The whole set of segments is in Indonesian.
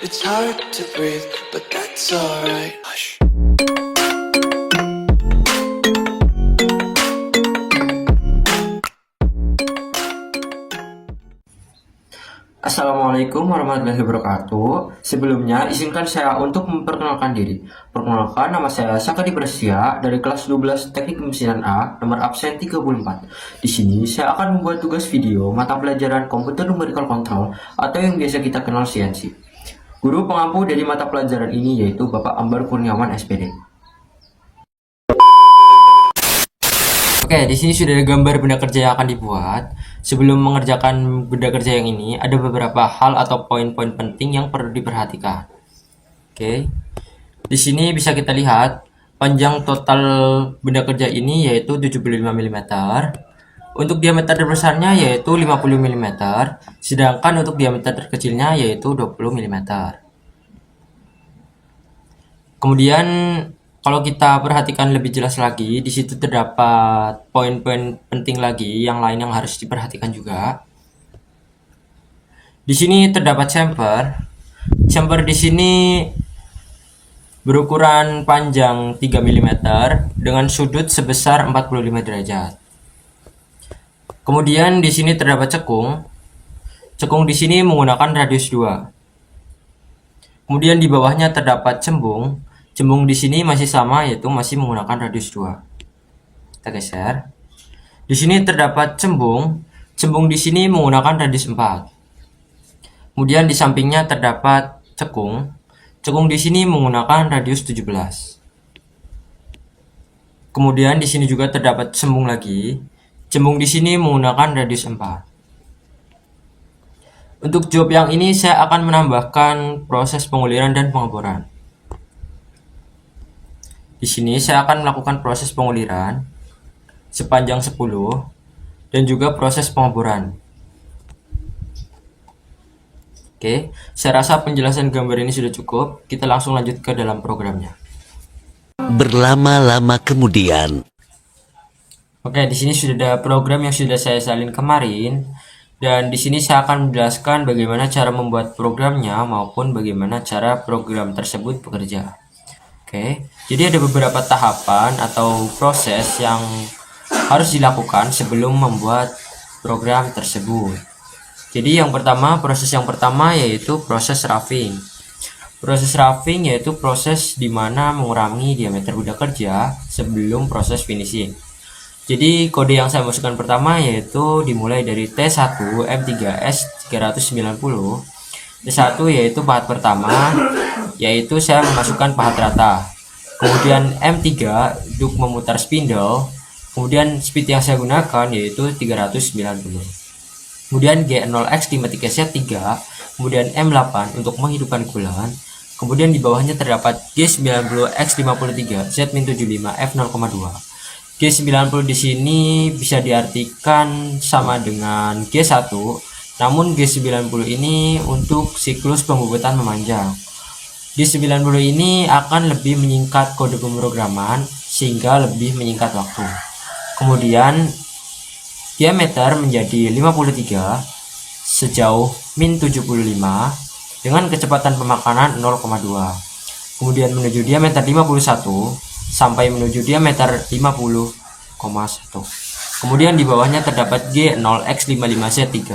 It's hard to breathe, but that's alright. Hush. Assalamualaikum warahmatullahi wabarakatuh. Sebelumnya, izinkan saya untuk memperkenalkan diri. Perkenalkan, nama saya Sakadi Prasetya dari kelas 12 Teknik Kemisinan A, nomor absen 34. Di sini, saya akan membuat tugas video mata pelajaran Komputer Numerical Control atau yang biasa kita kenal CNC. Guru pengampu dari mata pelajaran ini yaitu Bapak Ambar Kurniawan SPD. Oke, di sini sudah ada gambar benda kerja yang akan dibuat. Sebelum mengerjakan benda kerja yang ini, ada beberapa hal atau poin-poin penting yang perlu diperhatikan. Oke, di sini bisa kita lihat panjang total benda kerja ini yaitu 75 mm. Untuk diameter terbesarnya yaitu 50 mm, sedangkan untuk diameter terkecilnya yaitu 20 mm. Kemudian kalau kita perhatikan lebih jelas lagi, di situ terdapat poin-poin penting lagi yang lain yang harus diperhatikan juga. Di sini terdapat chamfer. Chamfer di sini berukuran panjang 3 mm dengan sudut sebesar 45 derajat. Kemudian di sini terdapat cekung. Cekung di sini menggunakan radius 2. Kemudian di bawahnya terdapat cembung. Cembung di sini masih sama, yaitu masih menggunakan radius 2. Kita geser. Di sini terdapat cembung. Cembung di sini menggunakan radius 4. Kemudian di sampingnya terdapat cekung. Cekung di sini menggunakan radius 17. Kemudian di sini juga terdapat cembung lagi. Cembung di sini menggunakan radius 4. Untuk job yang ini saya akan menambahkan proses penguliran dan pengeboran. Di sini saya akan melakukan proses penguliran sepanjang 10 dan juga proses pengeboran. Oke, saya rasa penjelasan gambar ini sudah cukup. Kita langsung lanjut ke dalam programnya. Berlama-lama kemudian. Oke, di sini sudah ada program yang sudah saya salin kemarin, dan di sini saya akan menjelaskan bagaimana cara membuat programnya maupun bagaimana cara program tersebut bekerja. Oke, jadi ada beberapa tahapan atau proses yang harus dilakukan sebelum membuat program tersebut. Jadi proses yang pertama yaitu proses roughing. Proses roughing yaitu proses di mana mengurangi diameter benda kerja sebelum proses finishing. Jadi kode yang saya masukkan pertama yaitu dimulai dari T1 M3S 390. T1 yaitu pahat pertama, yaitu saya memasukkan pahat rata. Kemudian M3 untuk memutar spindle. Kemudian speed yang saya gunakan yaitu 390. Kemudian G0X53Z3. Kemudian M8 untuk menghidupkan coolant. Kemudian di bawahnya terdapat G90X53 Z-75 F0,2. G90 di sini bisa diartikan sama dengan G1, namun G90 ini untuk siklus pembubutan memanjang. G90 ini akan lebih menyingkat kode pemrograman sehingga lebih menyingkat waktu. Kemudian diameter menjadi 53 sejauh min 75 dengan kecepatan pemakanan 0,2. Kemudian menuju diameter 51 sampai menuju diameter 50,1. Kemudian di bawahnya terdapat G0X55Z3.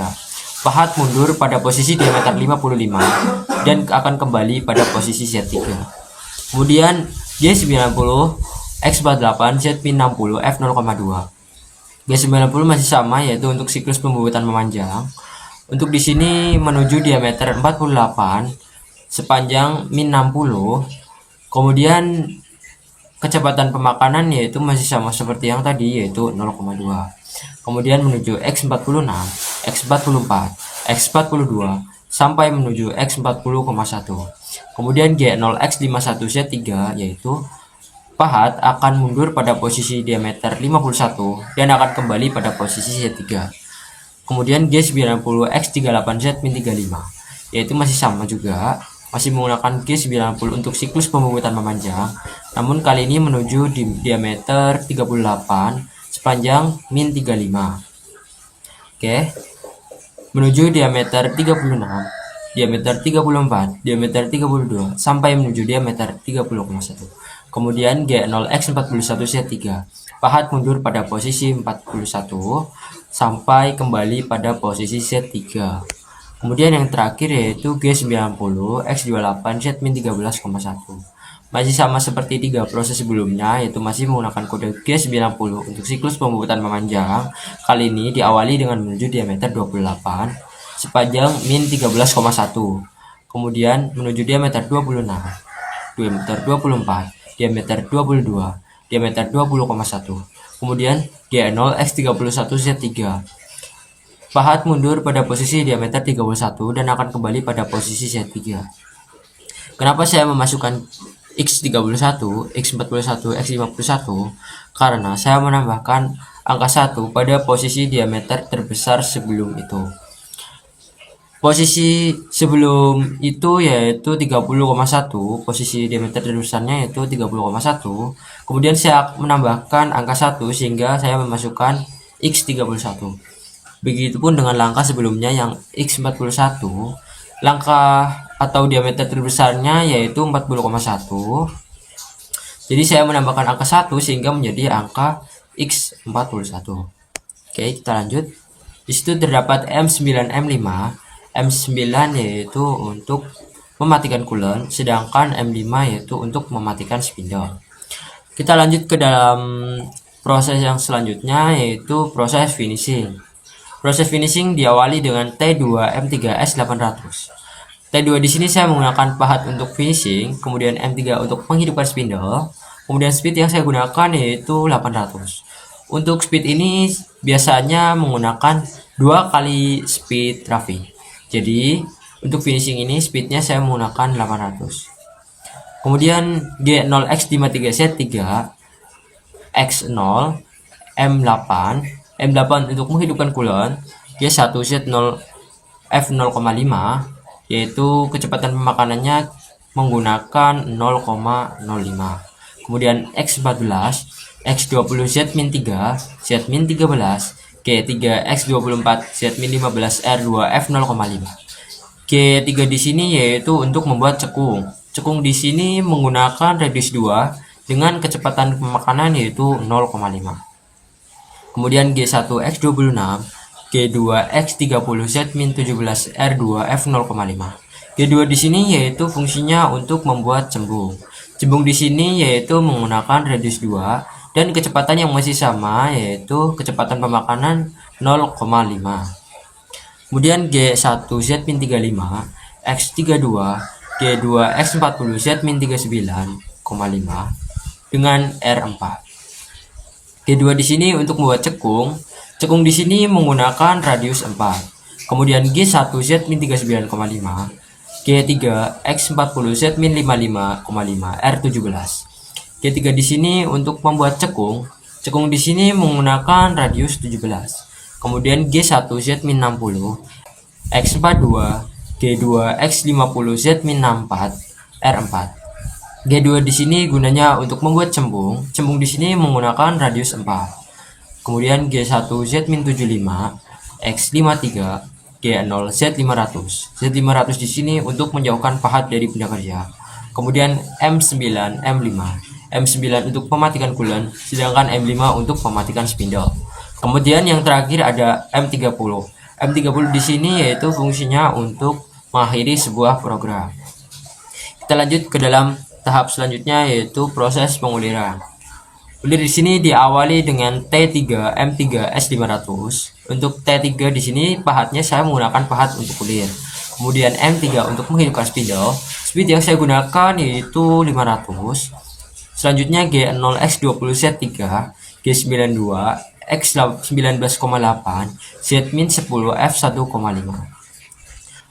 Pahat mundur pada posisi diameter 55 dan akan kembali pada posisi Z3. Kemudian G90X48 Z60 F0,2. G90 masih sama, yaitu untuk siklus pembubutan memanjang. Untuk di sini menuju diameter 48 sepanjang min 60. Kemudian kecepatan pemakanan yaitu masih sama seperti yang tadi, yaitu 0,2. Kemudian menuju X46, X44, X42 sampai menuju X40,1. Kemudian G0X51Z3 yaitu pahat akan mundur pada posisi diameter 51 dan akan kembali pada posisi Z3. Kemudian G90X38Z-35 yaitu masih sama juga, masih menggunakan G90 untuk siklus pembubutan memanjang, namun kali ini menuju di diameter 38 sepanjang min 35. Oke, menuju diameter 36 diameter 34, diameter 32, sampai menuju diameter 30,1. Kemudian G0x41Z3, pahat mundur pada posisi 41, sampai kembali pada posisi Z3. Kemudian yang terakhir yaitu G90x28Z-13,1. Masih sama seperti 3 proses sebelumnya, yaitu masih menggunakan kode G90 untuk siklus pembuatan memanjang. Kali ini diawali dengan menuju diameter 28 sepanjang min 13,1. Kemudian menuju diameter 26, diameter 24, diameter 22, diameter 20,1. Kemudian G0x31Z3. Pahat mundur pada posisi diameter 31 dan akan kembali pada posisi Z3. Kenapa saya memasukkan X31, X41, X51? Karena saya menambahkan angka 1 pada posisi diameter terbesar sebelum itu. Posisi sebelum itu yaitu 30,1, posisi diameter terbesarnya yaitu 30,1. Kemudian saya menambahkan angka 1 sehingga saya memasukkan X31. Begitupun dengan langkah sebelumnya yang X41, langkah atau diameter terbesarnya yaitu 40,1. Jadi saya menambahkan angka 1 sehingga menjadi angka X41. Oke, kita lanjut. Di situ terdapat M9, M5. M9 yaitu untuk mematikan coolant, sedangkan M5 yaitu untuk mematikan spindle. Kita lanjut ke dalam proses yang selanjutnya yaitu proses finishing. Proses finishing diawali dengan T2M3S800. T2 di sini saya menggunakan pahat untuk finishing, kemudian M3 untuk menghidupkan spindle, kemudian speed yang saya gunakan yaitu 800. Untuk speed ini biasanya menggunakan 2 kali speed traffic. Jadi untuk finishing ini speednya saya menggunakan 800. Kemudian G0x53Z3, X0, M8, M8 untuk menghidupkan coolant, G1Z0 F0,5 yaitu kecepatan pemakanannya menggunakan 0,05. Kemudian X14, X20Z-3, Z-13, G3X24, Z-15 R2 F0,5. G3 di sini yaitu untuk membuat cekung. Cekung di sini menggunakan radius 2 dengan kecepatan pemakanan yaitu 0,5. Kemudian G1X26, G2X30Z-17 R2 F0,5. G2 di sini yaitu fungsinya untuk membuat cembung. Cembung di sini yaitu menggunakan radius 2 dan kecepatan yang masih sama yaitu kecepatan pemakanan 0,5. Kemudian G1Z-35, X32, G2X40Z-39,5 dengan R4. G2 di sini untuk membuat cekung. Cekung di sini menggunakan radius 4. Kemudian G1Z-39,5, G3X40Z-55,5 R17. G3 di sini untuk membuat cekung. Cekung di sini menggunakan radius 17. Kemudian G1Z-60, X42, G2X50Z-64 R4. G2 di sini gunanya untuk membuat cembung. Cembung di sini menggunakan radius 4. Kemudian G1Z-75, X53, G0Z500. Z500 di sini untuk menjauhkan pahat dari benda kerja. Kemudian M9, M5. M9 untuk mematikan coolant, sedangkan M5 untuk mematikan spindle. Kemudian yang terakhir ada M30. M30 di sini yaitu fungsinya untuk mengakhiri sebuah program. Kita lanjut ke dalam tahap selanjutnya yaitu proses penguliran. Ulir di sini diawali dengan T3 M3S500. Untuk T3 di sini pahatnya saya menggunakan pahat untuk ulir. Kemudian M3 untuk menghidupkan spindle. Speed yang saya gunakan yaitu 500. Selanjutnya G0X20Z3, G92, X19,8, Z-10 F1,5.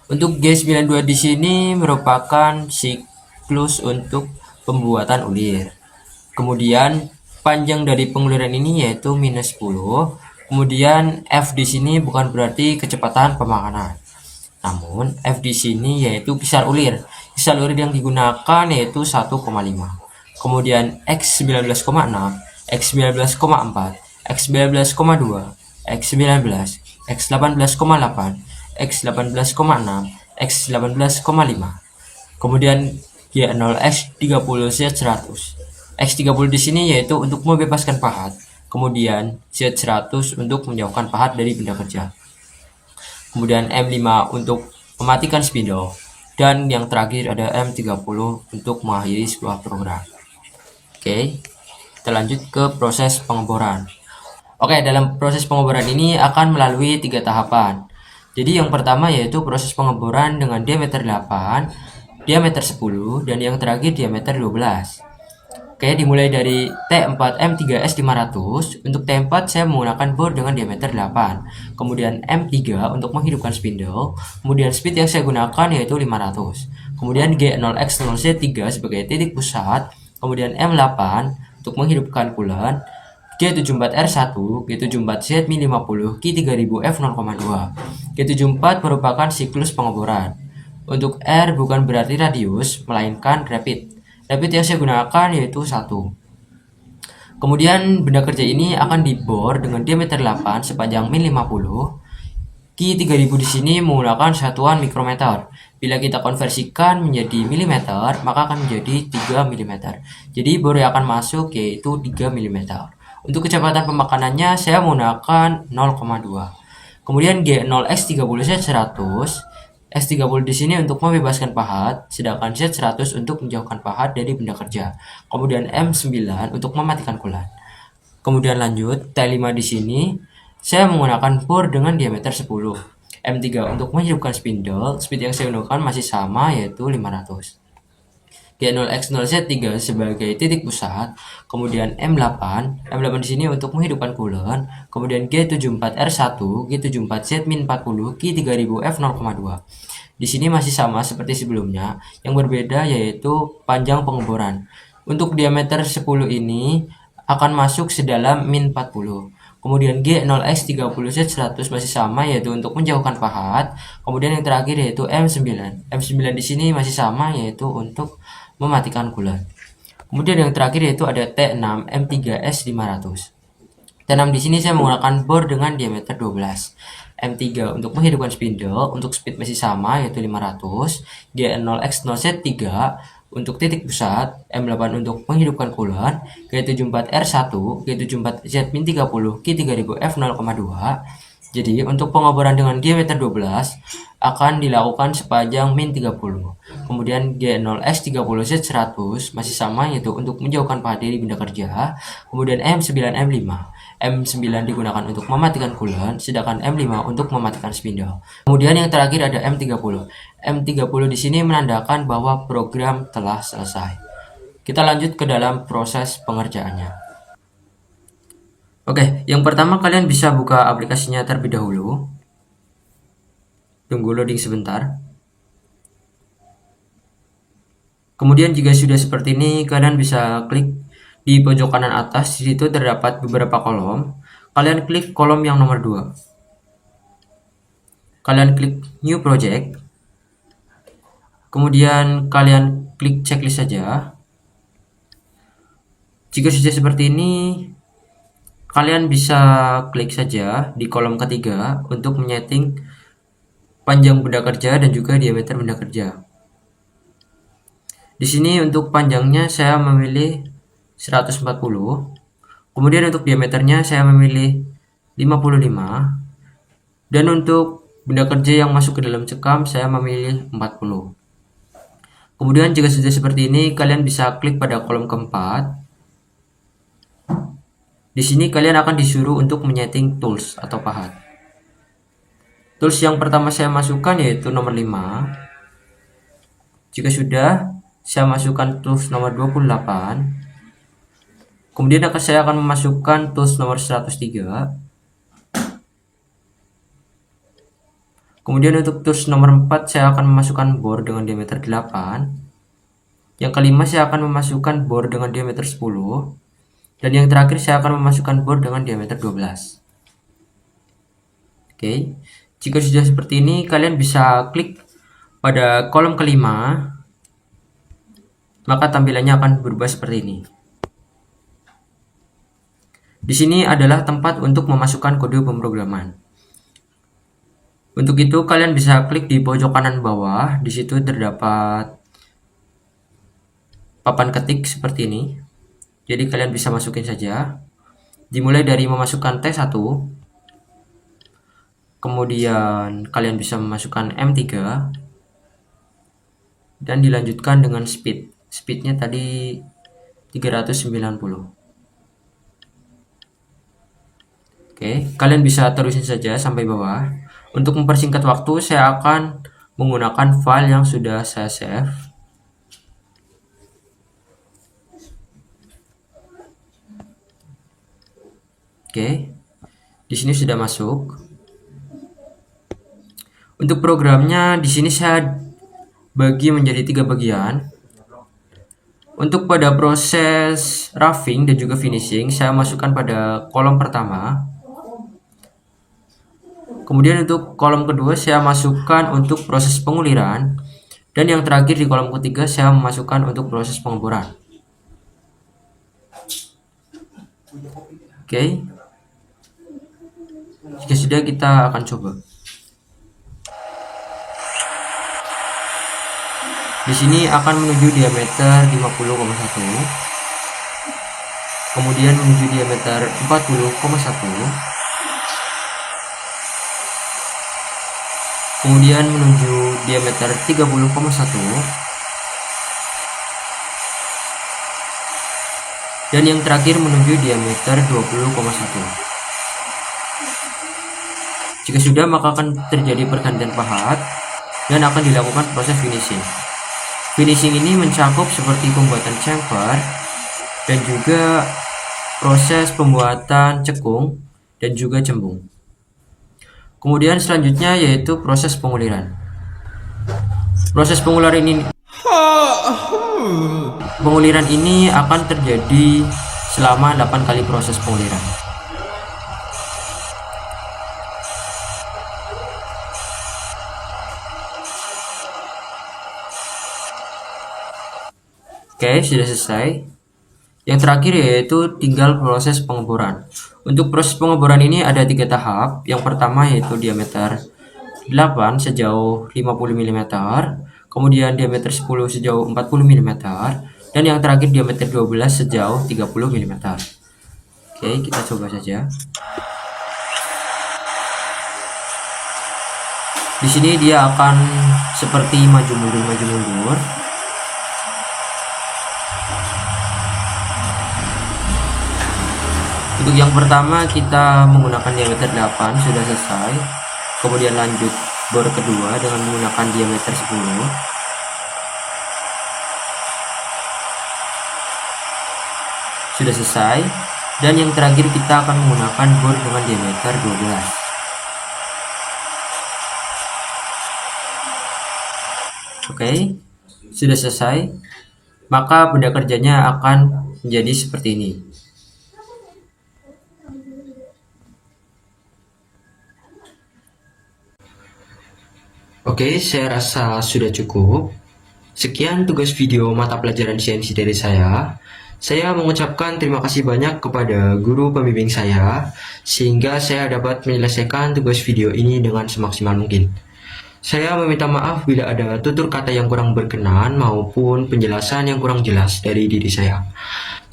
Untuk G92 di sini merupakan siklus untuk pembuatan ulir. Kemudian panjang dari penguliran ini yaitu minus 10. Kemudian F di sini bukan berarti kecepatan pemakanan. Namun F di sini yaitu kisar ulir. Kisar ulir yang digunakan yaitu 1,5. Kemudian X19,6, X19,4, X19,2, X19, X18,8, X18,6, X 18,5. Kemudian Y0 X 30 Z 100. X 30 di sini yaitu untuk membebaskan pahat. Kemudian Z 100 untuk menjauhkan pahat dari benda kerja. Kemudian M5 untuk mematikan spidol. Dan yang terakhir ada M30 untuk mengakhiri sebuah program. Oke, kita lanjut ke proses pengeboran. Oke, dalam proses pengeboran ini akan melalui 3 tahapan. Jadi yang pertama yaitu proses pengeboran dengan diameter 8, diameter 10, dan yang terakhir diameter 12. Oke, dimulai dari T4 M3S 500. Untuk T4 saya menggunakan bor dengan diameter 8. Kemudian M3 untuk menghidupkan spindle. Kemudian speed yang saya gunakan yaitu 500. Kemudian G0X0Z3 sebagai titik pusat. Kemudian M8 untuk menghidupkan coolant. G74R1, G74Z 50, Q3000F0,2. G74 merupakan siklus pengeboran. Untuk R bukan berarti radius, melainkan rapid. Rapid yang saya gunakan yaitu 1. Kemudian benda kerja ini akan dibor dengan diameter 8 sepanjang min 50. Q3000 di sini menggunakan satuan mikrometer. Bila kita konversikan menjadi milimeter, maka akan menjadi 3 mm. Jadi bor yang akan masuk yaitu 3 mm. Untuk kecepatan pemakanannya saya menggunakan 0,2. Kemudian G0X30Z 100. S30 di sini untuk membebaskan pahat, sedangkan Z100 untuk menjauhkan pahat dari benda kerja. Kemudian M9 untuk mematikan coolant. Kemudian lanjut T5 di sini saya menggunakan bor dengan diameter 10. M3 untuk menghidupkan spindle, speed yang saya gunakan masih sama yaitu 500. G0X0Z3 sebagai titik pusat, kemudian M8 di sini untuk menghidupkan coolant, kemudian G74R1, G74Z-40, Q3000F0,2. Di sini masih sama seperti sebelumnya, yang berbeda yaitu panjang pengeboran. Untuk diameter 10 ini akan masuk sedalam min 40. Kemudian G0X30Z100 masih sama yaitu untuk menjauhkan pahat. Kemudian yang terakhir yaitu M9. M9 di sini masih sama yaitu untuk mematikan coolant. Kemudian yang terakhir yaitu ada T6 M3S500. T6 di sini saya menggunakan bor dengan diameter 12. M3 untuk menghidupkan spindle, untuk speed masih sama yaitu 500. G0X0Z3 untuk titik pusat, M8 untuk menghidupkan coolant, G74R1, G74Z-30, Q3000F0,2. Jadi untuk pengeboran dengan diameter 12 akan dilakukan sepanjang min 30. Kemudian G0X30Z100 masih sama yaitu untuk menjauhkan pahat dari benda kerja. Kemudian M9 M5. M9 digunakan untuk mematikan coolant, sedangkan M5 untuk mematikan spindle. Kemudian yang terakhir ada M30. M30 di sini menandakan bahwa program telah selesai. Kita lanjut ke dalam proses pengerjaannya. Oke, yang pertama kalian bisa buka aplikasinya terlebih dahulu. Tunggu loading sebentar. Kemudian jika sudah seperti ini, kalian bisa klik di pojok kanan atas. Di situ terdapat beberapa kolom. Kalian klik kolom yang nomor 2. Kalian klik New Project. Kemudian kalian klik checklist saja. Jika sudah seperti ini, kalian bisa klik saja di kolom ketiga untuk menyeting panjang benda kerja dan juga diameter benda kerja. Di sini untuk panjangnya saya memilih 140. Kemudian untuk diameternya saya memilih 55. Dan untuk benda kerja yang masuk ke dalam cekam saya memilih 40. Kemudian jika sudah seperti ini, kalian bisa klik pada kolom keempat. Di sini kalian akan disuruh untuk menyeting tools atau pahat. Tools yang pertama saya masukkan yaitu nomor 5. Jika sudah, saya masukkan tools nomor 28. Kemudian saya akan memasukkan tools nomor 103. Kemudian untuk tools nomor 4 saya akan memasukkan bor dengan diameter 8. Yang kelima saya akan memasukkan bor dengan diameter 10. Dan yang terakhir saya akan memasukkan bor dengan diameter 12. Oke, jika sudah seperti ini, kalian bisa klik pada kolom kelima, maka tampilannya akan berubah seperti ini. Di sini adalah tempat untuk memasukkan kode pemrograman. Untuk itu kalian bisa klik di pojok kanan bawah. Di situ terdapat papan ketik seperti ini. Jadi kalian bisa masukin saja. Dimulai dari memasukkan T1. Kemudian kalian bisa memasukkan M3 dan dilanjutkan dengan speed. Speednya tadi 390. Oke, kalian bisa terusin saja sampai bawah. Untuk mempersingkat waktu, saya akan menggunakan file yang sudah saya save. Oke, di sini sudah masuk. Untuk programnya di sini saya bagi menjadi 3 bagian. Untuk pada proses roughing dan juga finishing, saya masukkan pada kolom pertama. Kemudian untuk kolom kedua saya masukkan untuk proses penguliran. Dan yang terakhir di kolom ketiga saya memasukkan untuk proses pengeboran. Oke. Jika sudah, kita akan coba. Di sini akan menuju diameter 50,1. Kemudian menuju diameter 40,1. Kemudian menuju diameter 30,1. Dan yang terakhir menuju diameter 20,1. Jika sudah, maka akan terjadi pergantian pahat dan akan dilakukan proses finishing. Finishing ini mencakup seperti pembuatan chamfer dan juga proses pembuatan cekung dan juga cembung. Kemudian selanjutnya yaitu proses penguliran. Proses penguliran ini akan terjadi selama 8 kali proses penguliran. Oke, sudah selesai. Yang terakhir yaitu tinggal proses pengeboran. Untuk proses pengeboran ini ada 3 tahap. Yang pertama yaitu diameter 8 sejauh 50 mm, kemudian diameter 10 sejauh 40 mm, dan yang terakhir diameter 12 sejauh 30 mm. Oke, kita coba saja. Di sini dia akan seperti maju mundur. Untuk yang pertama kita menggunakan diameter 8 sudah selesai. Kemudian lanjut bor kedua dengan menggunakan diameter 10. Sudah selesai. Dan yang terakhir kita akan menggunakan bor dengan diameter 12. Oke, sudah selesai. Maka benda kerjanya akan menjadi seperti ini. Oke, saya rasa sudah cukup. Sekian tugas video mata pelajaran CNC dari saya. Saya mengucapkan terima kasih banyak kepada guru pembimbing saya, sehingga saya dapat menyelesaikan tugas video ini dengan semaksimal mungkin. Saya meminta maaf bila ada tutur kata yang kurang berkenan maupun penjelasan yang kurang jelas dari diri saya.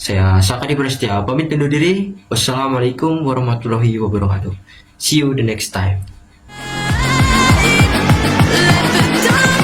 Saya Sakadi Prasetya pamit undur diri. Wassalamualaikum warahmatullahi wabarakatuh. See you the next time. Let the dawn